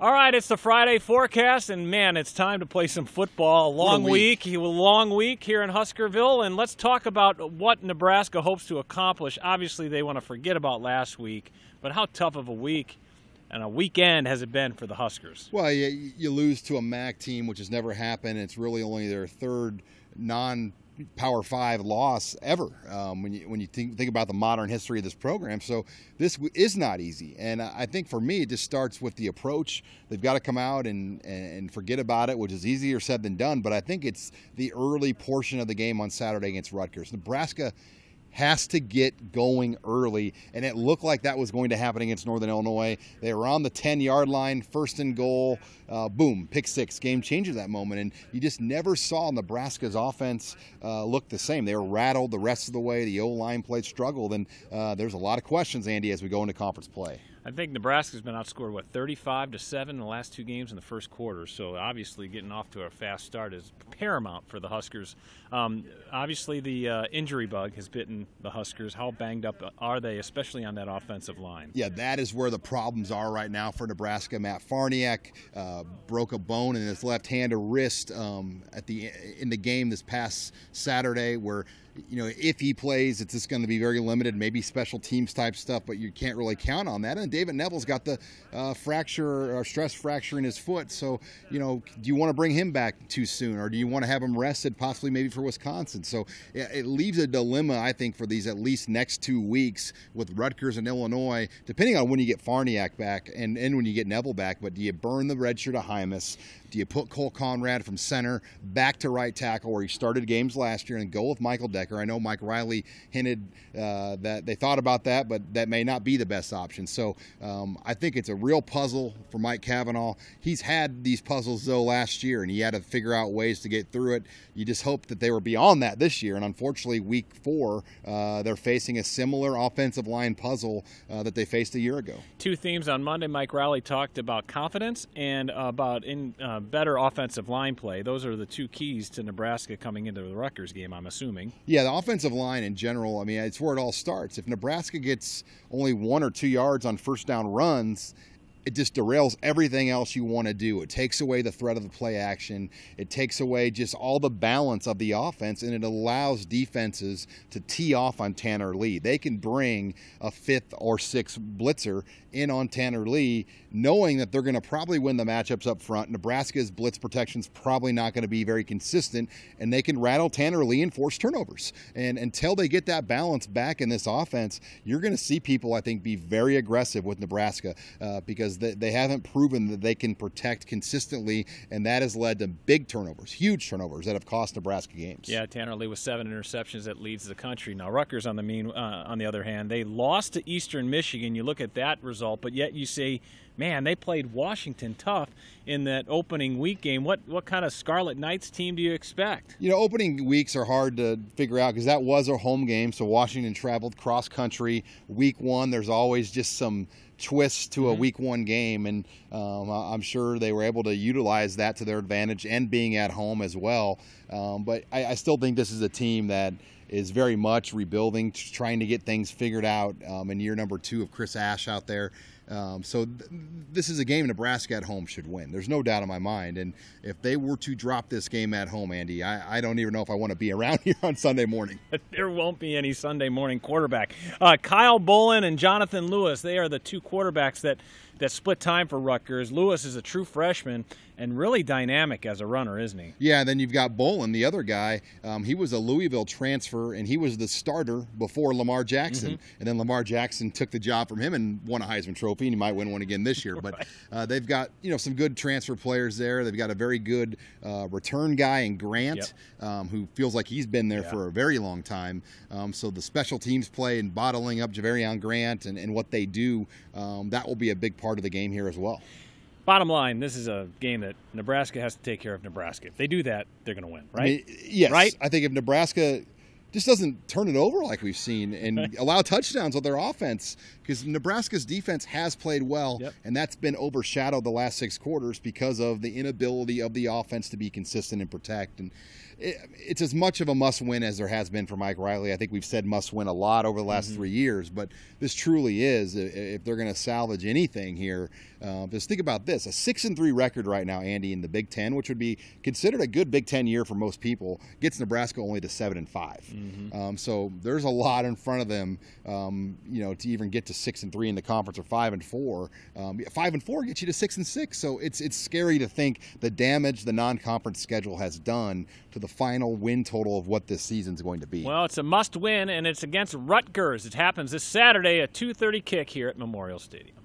All right, it's the Friday forecast, and man, it's time to play some football. A long week here in Huskerville, and let's talk about what Nebraska hopes to accomplish. Obviously, they want to forget about last week, but how tough of a week and a weekend has it been for the Huskers? Well, you lose to a MAC team, which has never happened. It's really only their third non-Power 5 loss ever when you think about the modern history of this program. So this is not easy, and I think for me it just starts with the approach. They've got to come out and forget about it, which is easier said than done, but I think it's the early portion of the game on Saturday against Rutgers. Nebraska has to get going early, and it looked like that was going to happen against Northern Illinois. They were on the 10-yard line, first and goal, boom, pick six, game changer that moment, and you just never saw Nebraska's offense look the same. They were rattled the rest of the way. The O-line play struggled, and there's a lot of questions, Andy, as we go into conference play. I think Nebraska's been outscored, 35-7 in the last two games in the first quarter. So obviously getting off to a fast start is paramount for the Huskers. Obviously the injury bug has bitten the Huskers. How banged up are they, especially on that offensive line? Yeah, that is where the problems are right now for Nebraska. Matt Farniak broke a bone in his left hand or wrist in the game this past Saturday, where if he plays, it's just going to be very limited, maybe special teams type stuff, but you can't really count on that. And David Neville's got the stress fracture in his foot. So, do you want to bring him back too soon, or do you want to have him rested, possibly maybe for Wisconsin? So it leaves a dilemma, I think, for these at least next 2 weeks with Rutgers and Illinois, depending on when you get Farniak back and when you get Neville back. But do you burn the redshirt of Hymas? Do you put Cole Conrad from center back to right tackle where he started games last year and go with Michael Decker? I know Mike Riley hinted that they thought about that, but that may not be the best option. So I think it's a real puzzle for Mike Cavanaugh. He's had these puzzles, though, last year, and he had to figure out ways to get through it. You just hope that they were beyond that this year, and unfortunately, week 4, they're facing a similar offensive line puzzle that they faced a year ago. Two themes on Monday. Mike Riley talked about confidence and about better offensive line play. Those are the two keys to Nebraska coming into the Rutgers game, I'm assuming. Yeah, the offensive line in general, I mean, it's where it all starts. If Nebraska gets only 1 or 2 yards on first down runs, it just derails everything else you want to do. It takes away the threat of the play action. It takes away just all the balance of the offense, and it allows defenses to tee off on Tanner Lee. They can bring a 5th or 6th blitzer in on Tanner Lee, knowing that they're going to probably win the matchups up front. Nebraska's blitz protection's probably not going to be very consistent, and they can rattle Tanner Lee and force turnovers. And until they get that balance back in this offense, you're going to see people, I think, be very aggressive with Nebraska because they haven't proven that they can protect consistently, and that has led to big turnovers, huge turnovers that have cost Nebraska games. Yeah, Tanner Lee with 7 interceptions that leads the country. Now Rutgers, on the other hand, they lost to Eastern Michigan. You look at that result, but yet you say, man, they played Washington tough in that opening week game. What kind of Scarlet Knights team do you expect? Opening weeks are hard to figure out because that was a home game, so Washington traveled cross country. Week 1, there's always just some twist to a week 1 game, and I'm sure they were able to utilize that to their advantage and being at home as well. But I still think this is a team that is very much rebuilding, trying to get things figured out in year number 2 of Chris Ash out there. So this is a game Nebraska at home should win. There's no doubt in my mind. And if they were to drop this game at home, Andy, I don't even know if I want to be around here on Sunday morning. There won't be any Sunday morning quarterback. Kyle Bolin and Jonathan Lewis, they are the two quarterbacks that split time for Rutgers. Lewis is a true freshman and really dynamic as a runner, isn't he? Yeah, and then you've got Bolin, the other guy. He was a Louisville transfer, and he was the starter before Lamar Jackson. And then Lamar Jackson took the job from him and won a Heisman Trophy, and he might win one again this year. But they've got some good transfer players there. They've got a very good return guy in Grant, who feels like he's been there for a very long time. So the special teams play and bottling up Javarion Grant and what they do, that will be a big part of the game here as well. Bottom line, this is a game that Nebraska has to take care of Nebraska. If they do that, they're going to win, right? I mean, yes. Right? I think if Nebraska just doesn't turn it over like we've seen and allow touchdowns with their offense, because Nebraska's defense has played well, and that's been overshadowed the last 6 quarters because of the inability of the offense to be consistent and protect. And it's as much of a must-win as there has been for Mike Riley. I think we've said must-win a lot over the last 3 years, but this truly is, if they're going to salvage anything here. Just think about this: a 6-3 record right now, Andy, in the Big Ten, which would be considered a good Big Ten year for most people, gets Nebraska only to 7-5. So there's a lot in front of them, to even get to 6-3 in the conference, or 5-4. 5-4 gets you to 6-6. So it's scary to think the damage the non-conference schedule has done to the final win total of what this season's going to be. Well, it's a must-win, and it's against Rutgers. It happens this Saturday at 2:30 kick here at Memorial Stadium.